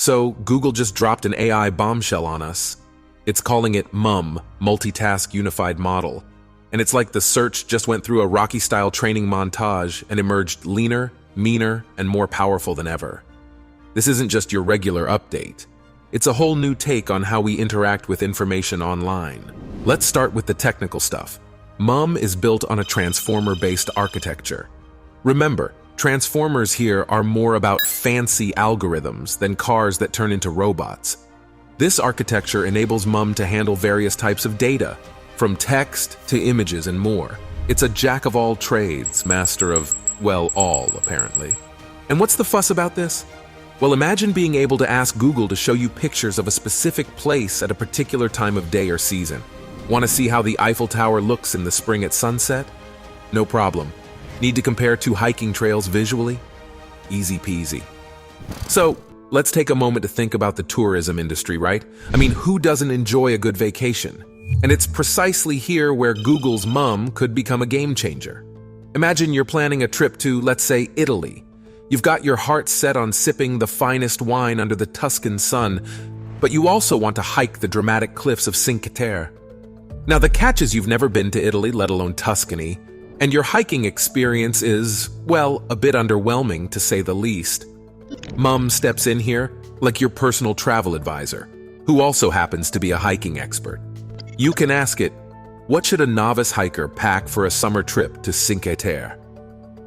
So Google just dropped an AI bombshell on us. It's calling it MUM, Multitask Unified Model. And it's like the search just went through a Rocky-style training montage and emerged leaner, meaner, and more powerful than ever. This isn't just your regular update. It's a whole new take on how we interact with information online. Let's start with the technical stuff. MUM is built on a transformer-based architecture. Remember, transformers here are more about fancy algorithms than cars that turn into robots. This architecture enables MUM to handle various types of data, from text to images and more. It's a jack of all trades, master of, well, all, apparently. And what's the fuss about this? Well, imagine being able to ask Google to show you pictures of a specific place at a particular time of day or season. Want to see how the Eiffel Tower looks in the spring at sunset? No problem. Need to compare two hiking trails visually? Easy peasy. So, let's take a moment to think about the tourism industry, right? I mean, who doesn't enjoy a good vacation? And it's precisely here where Google's MUM could become a game changer. Imagine you're planning a trip to, let's say, Italy. You've got your heart set on sipping the finest wine under the Tuscan sun, but you also want to hike the dramatic cliffs of Cinque Terre. Now, the catch is you've never been to Italy, let alone Tuscany, and your hiking experience is, well, a bit underwhelming to say the least. MUM steps in here like your personal travel advisor, who also happens to be a hiking expert. You can ask it, what should a novice hiker pack for a summer trip to Cinque Terre?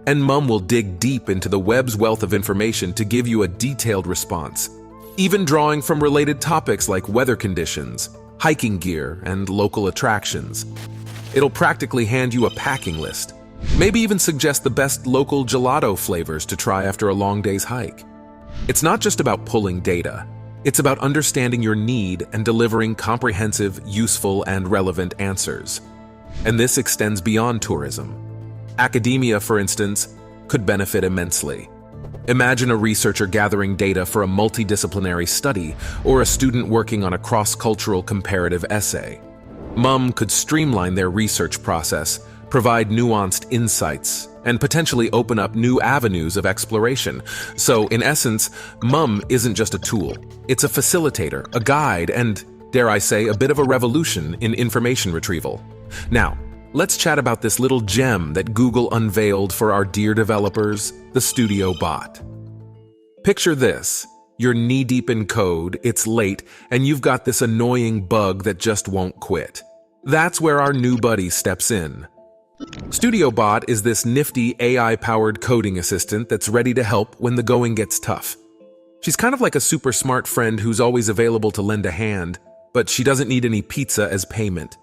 And MUM will dig deep into the web's wealth of information to give you a detailed response, even drawing from related topics like weather conditions, hiking gear, and local attractions. It'll practically hand you a packing list, maybe even suggest the best local gelato flavors to try after a long day's hike. It's not just about pulling data. It's about understanding your need and delivering comprehensive, useful, and relevant answers. And this extends beyond tourism. Academia, for instance, could benefit immensely. Imagine a researcher gathering data for a multidisciplinary study or a student working on a cross-cultural comparative essay. MUM could streamline their research process, provide nuanced insights, and potentially open up new avenues of exploration. So, in essence, MUM isn't just a tool. It's a facilitator, a guide, and, dare I say, a bit of a revolution in information retrieval. Now, let's chat about this little gem that Google unveiled for our dear developers, the Studio Bot. Picture this. You're knee-deep in code, it's late, and you've got this annoying bug that just won't quit. That's where our new buddy steps in. Studio Bot is this nifty AI-powered coding assistant that's ready to help when the going gets tough. She's kind of like a super smart friend who's always available to lend a hand, but she doesn't need any pizza as payment.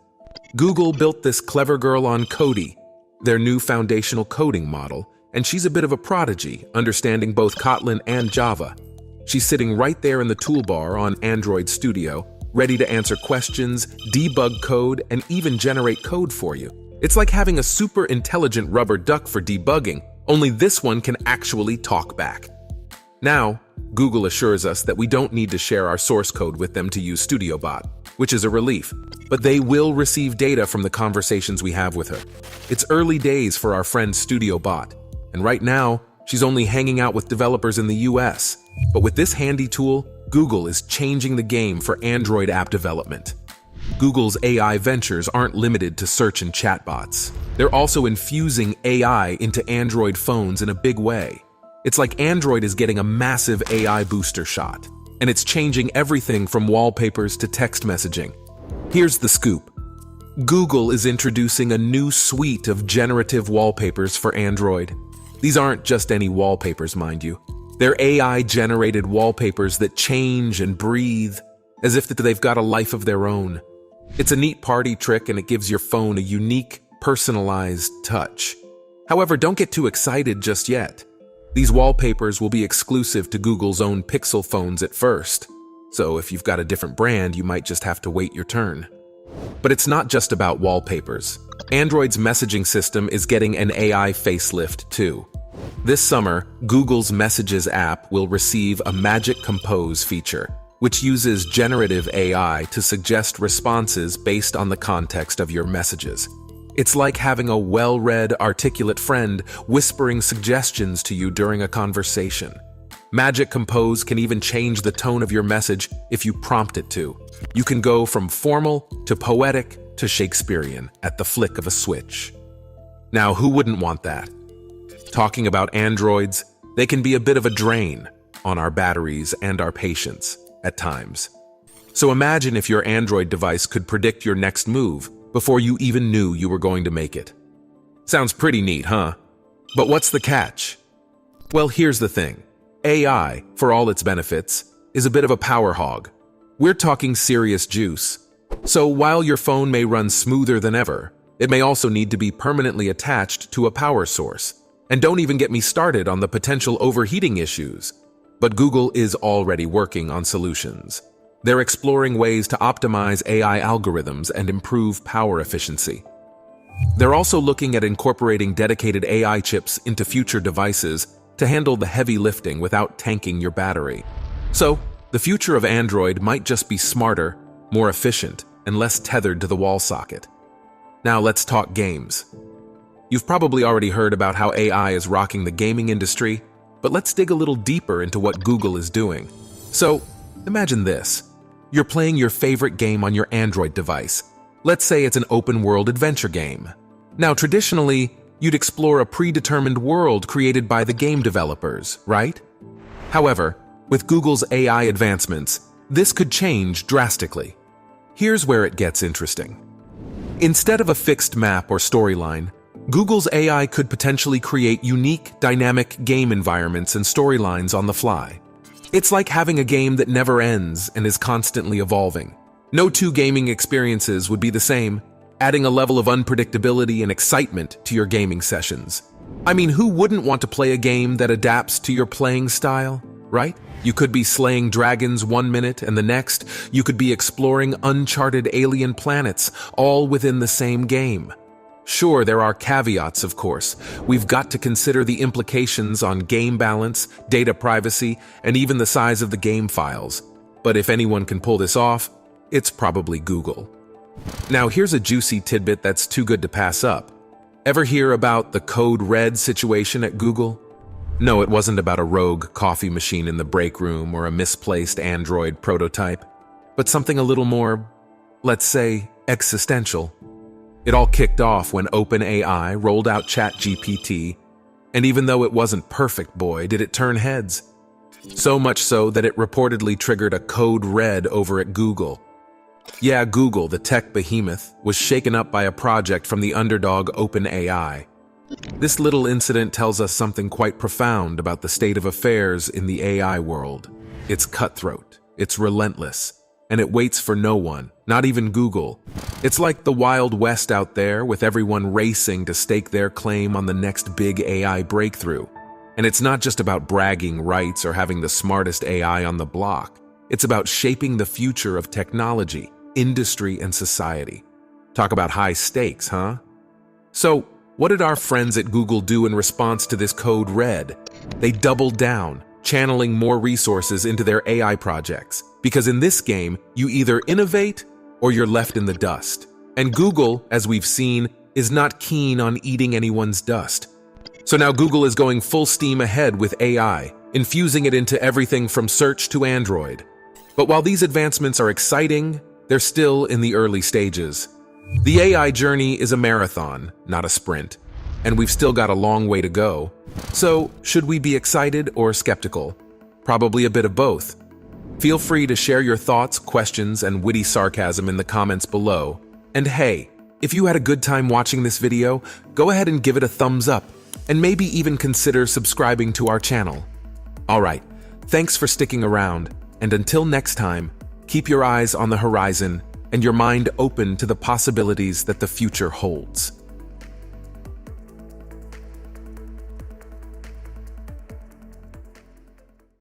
Google built this clever girl on Cody, their new foundational coding model, and she's a bit of a prodigy, understanding both Kotlin and Java. She's sitting right there in the toolbar on Android Studio, ready to answer questions, debug code, and even generate code for you. It's like having a super intelligent rubber duck for debugging, only this one can actually talk back. Now, Google assures us that we don't need to share our source code with them to use Studio Bot, which is a relief, but they will receive data from the conversations we have with her. It's early days for our friend Studio Bot, and right now, she's only hanging out with developers in the US. But with this handy tool, Google is changing the game for Android app development. Google's AI ventures aren't limited to search and chatbots. They're also infusing AI into Android phones in a big way. It's like Android is getting a massive AI booster shot, and it's changing everything from wallpapers to text messaging. Here's the scoop. Google is introducing a new suite of generative wallpapers for Android. These aren't just any wallpapers, mind you. They're AI-generated wallpapers that change and breathe, as if they've got a life of their own. It's a neat party trick, and it gives your phone a unique, personalized touch. However, don't get too excited just yet. These wallpapers will be exclusive to Google's own Pixel phones at first, so if you've got a different brand, you might just have to wait your turn. But it's not just about wallpapers. Android's messaging system is getting an AI facelift too. This summer, Google's Messages app will receive a Magic Compose feature, which uses generative AI to suggest responses based on the context of your messages. It's like having a well-read, articulate friend whispering suggestions to you during a conversation. Magic Compose can even change the tone of your message if you prompt it to. You can go from formal to poetic to Shakespearean at the flick of a switch. Now, who wouldn't want that? Talking about androids, they can be a bit of a drain on our batteries and our patience at times. So imagine if your Android device could predict your next move before you even knew you were going to make it. Sounds pretty neat, huh? But what's the catch? Well, here's the thing. AI, for all its benefits, is a bit of a power hog. We're talking serious juice. So while your phone may run smoother than ever, it may also need to be permanently attached to a power source. And don't even get me started on the potential overheating issues. But Google is already working on solutions. They're exploring ways to optimize AI algorithms and improve power efficiency. They're also looking at incorporating dedicated AI chips into future devices to handle the heavy lifting without tanking your battery. So, the future of Android might just be smarter, more efficient, and less tethered to the wall socket. Now let's talk games. You've probably already heard about how AI is rocking the gaming industry, but let's dig a little deeper into what Google is doing. So, imagine this. You're playing your favorite game on your Android device. Let's say it's an open-world adventure game. Now, traditionally, you'd explore a predetermined world created by the game developers, right? However, with Google's AI advancements, this could change drastically. Here's where it gets interesting. Instead of a fixed map or storyline, Google's AI could potentially create unique, dynamic game environments and storylines on the fly. It's like having a game that never ends and is constantly evolving. No two gaming experiences would be the same, adding a level of unpredictability and excitement to your gaming sessions. I mean, who wouldn't want to play a game that adapts to your playing style, right? You could be slaying dragons one minute and the next, you could be exploring uncharted alien planets, all within the same game. Sure, there are caveats, of course. We've got to consider the implications on game balance, data privacy, and even the size of the game files. But if anyone can pull this off, it's probably Google. Now, here's a juicy tidbit that's too good to pass up. Ever hear about the Code Red situation at Google? No, it wasn't about a rogue coffee machine in the break room or a misplaced Android prototype, but something a little more, let's say, existential. It all kicked off when OpenAI rolled out ChatGPT, and even though it wasn't perfect, boy, did it turn heads. So much so that it reportedly triggered a code red over at Google. Yeah, Google, the tech behemoth, was shaken up by a project from the underdog OpenAI. This little incident tells us something quite profound about the state of affairs in the AI world. It's cutthroat, it's relentless, and it waits for no one, not even Google. It's like the Wild West out there, with everyone racing to stake their claim on the next big AI breakthrough. And it's not just about bragging rights or having the smartest AI on the block. It's about shaping the future of technology, industry, and society. Talk about high stakes, huh? So, what did our friends at Google do in response to this code red? They doubled down, channeling more resources into their AI projects. Because in this game, you either innovate or you're left in the dust. And Google, as we've seen, is not keen on eating anyone's dust. So now Google is going full steam ahead with AI, infusing it into everything from search to Android. But while these advancements are exciting, they're still in the early stages. The AI journey is a marathon, not a sprint, and we've still got a long way to go. So, should we be excited or skeptical? Probably a bit of both. Feel free to share your thoughts, questions, and witty sarcasm in the comments below. And hey, if you had a good time watching this video, go ahead and give it a thumbs up, and maybe even consider subscribing to our channel. Alright, thanks for sticking around, and until next time, keep your eyes on the horizon and your mind open to the possibilities that the future holds.